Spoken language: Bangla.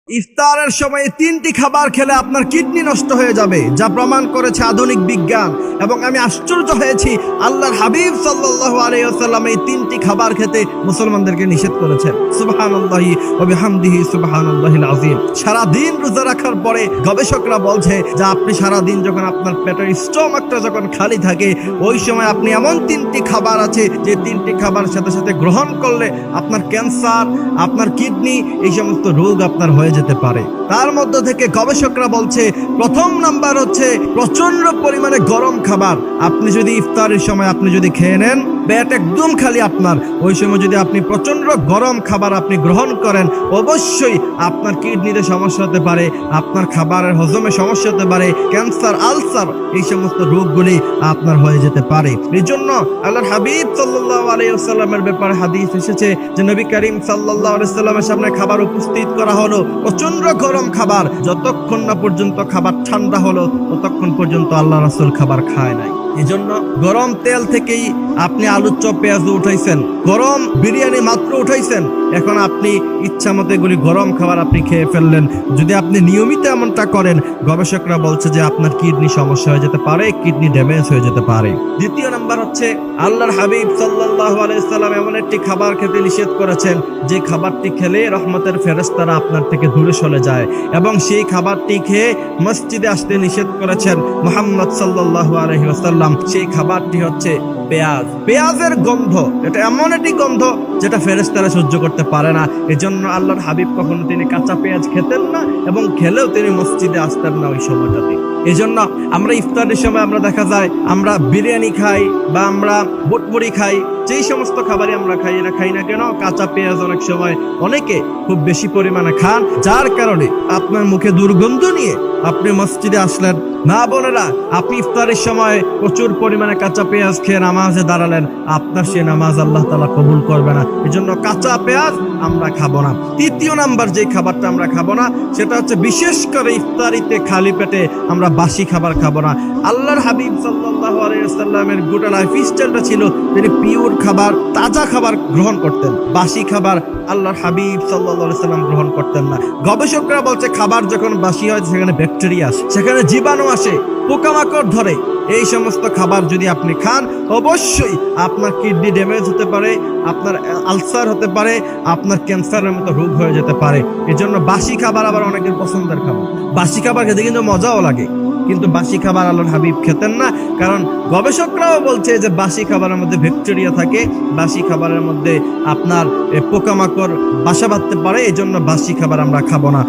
ইফতারের সময় তিনটি খাবার খেলে আপনার কিডনি নষ্ট হয়ে যাবে, যা প্রমাণ করেছে আধুনিক বিজ্ঞান। এবং আমি আশ্চর্য হয়েছি, আল্লাহর হাবিব সাল্লাল্লাহু আলাইহি ওয়াসাল্লাম এই তিনটি খাবার খেতে মুসলমানদেরকে নিষেধ করেছেন। সুবহানাল্লাহি ওয়া বিহামদিহি সুবহানাল্লাহিল আযীম। সারা দিন রোজা রাখার পরে গবেষকরা বলছে যে আপনি সারা দিন যখন আপনার পেটের স্টমাকটা যখন খালি থাকে, ওই সময় আপনি এমন তিনটি খাবার আছে যে তিনটি খাবার সাথে সাথে গ্রহণ করলে আপনার ক্যান্সার, আপনার কিডনি, এই সমস্ত রোগ আপনার হয়ে যেতে পারে। তার মধ্য থেকে গবেষকরা বলছে প্রথম নাম্বার হচ্ছে প্রচন্ড পরিমাণে গরম খাবার। আপনি যদি ইফতারের সময় আপনি যদি খেয়ে নেন, পেট একদম খালি আপনার, ওই সময় যদি আপনি প্রচন্ড গরম খাবার আপনি গ্রহণ করেন, অবশ্যই আপনার কিডনিতে সমস্যা হতে পারে, আপনার খাবারের হজমে সমস্যা হতে পারে, ক্যান্সার, আলসার, এই সমস্ত রোগগুলি আপনার হয়ে যেতে পারে। এই জন্য আল্লাহর হাবিব সাল্লাল্লাহু আলাইহি ওয়াসাল্লামের ব্যাপারে হাদিস এসেছে যে নবী করিম সাল্লাল্লাহু আলাইহি ওয়াসাল্লামের সামনে খাবার উপস্থিত করা হলো, প্রচন্ড গরম খাবার, যতক্ষণ না পর্যন্ত খাবার ঠান্ডা হলো ততক্ষণ পর্যন্ত আল্লাহ রাসূল খাবার খায় নাই। এজন্য গরম তেল থেকেই আপনি আলুর চপ পেঁয়াজ উঠাইছেন, গরম বিরিয়ানি মাত্র উঠাইছেন, এখন আপনি ইচ্ছা মতো এগুলি গরম খাবার আপনি খেয়ে ফেললেন। যদি আপনি নিয়মিত এমনটা করেন, গবেষকরা বলছে যে আপনার কিডনি সমস্যা হয়ে যেতে পারে, কিডনি ড্যামেজ হয়ে যেতে পারে। দ্বিতীয় নাম্বার হচ্ছে আল্লাহর হাবিব সাল্লাল্লাহু আলাইহি ওয়াসাল্লাম এমন একটি খাবার খেতে নিষেধ করেছেন যে খাবারটি খেলে রহমতের ফেরেশতারা আপনার থেকে দূরে সরে যায়, এবং সেই খাবারটি খেয়ে মসজিদে আসতে নিষেধ করেছেন মুহাম্মদ সাল্লাল্লাহু আলাইহি ওয়াসাল্লাম। সেই খাবারটি হচ্ছে পেঁয়াজ। পেঁয়াজের গন্ধ, এটা এমন একটি গন্ধ যেটা ফেরেশতারা সহ্য করতে পারে না। এজন্য আল্লাহর হাবিব কখনো তিনি কাঁচা পেঁয়াজ খেতেন না, এবং খেলেও তিনি মসজিদে আসতেন না ওই সময়টাতে। এজন্য আমরা ইফতারের সময় আমরা দেখা যায় আমরা বিরিয়ানি খাই বা আমরা বুটমুড়ি খাই, যেই সমস্ত খাবারই আমরা খাই না কেন, কাঁচা পেঁয়াজ অনেক সময় অনেকে খুব বেশি পরিমাণে খান, যার কারণে আপনার মুখে দুর্গন্ধ নিয়ে আপনি মসজিদে আসলেন। মা বোনেরা, আপনি ইফতারের সময় প্রচুর পরিমাণে কাঁচা পেঁয়াজ খেয়ে নামাজে দাঁড়ালেন, আপনার সে নামাজ আল্লাহ তাআলা কবুল করবে না। এজন্য কাঁচা পেঁয়াজ আমরা খাবো না। তৃতীয় নাম্বার যে খাবারটা আমরা খাবো না, সেটা হচ্ছে বিশেষ করে ইফতারিতে খালি পেটে আমরা বাসি খাবার খাবো না। আল্লাহর হাবিব সাল্লাল্লাহু আলাইহি ওয়াসাল্লামের গোটা লাইফ স্টাইলটা ছিল তিনি পিওর খাবার, তাজা খাবার গ্রহণ করতেন। বাসি খাবার আল্লাহর হাবিব সাল্লাল্লাহু আলাইহি ওয়াসাল্লাম গ্রহণ করতেন না। গবেষকরা বলছে খাবার যখন বাসি হয় সেখানে ব্যাকটেরিয়া আসে, সেখানে জীবাণু আসে, পোকামাকড় ধরে। এই সমস্ত খাবার যদি আপনি খান, অবশ্যই আপনার কিডনি ড্যামেজ হতে পারে, আপনার আলসার হতে পারে, আপনার ক্যান্সারের মতো রোগ হয়ে যেতে পারে। এজন্য বাসি খাবার আবার অনেকের পছন্দের খাবার। বাসি খাবার খেতে কিন্তু মজাও লাগে, কিন্তু বাসি খাবার আল্লাহর হাবিব খেতেন না, কারণ গবেষকরাও বলছে যে বাসি খাবারের মধ্যে ব্যাকটেরিয়া থাকে, বাসি খাবারের মধ্যে আপনার পোকামাকড় বাসা বাঁধতে পারে। এই জন্য বাসি খাবার আমরা খাবো না।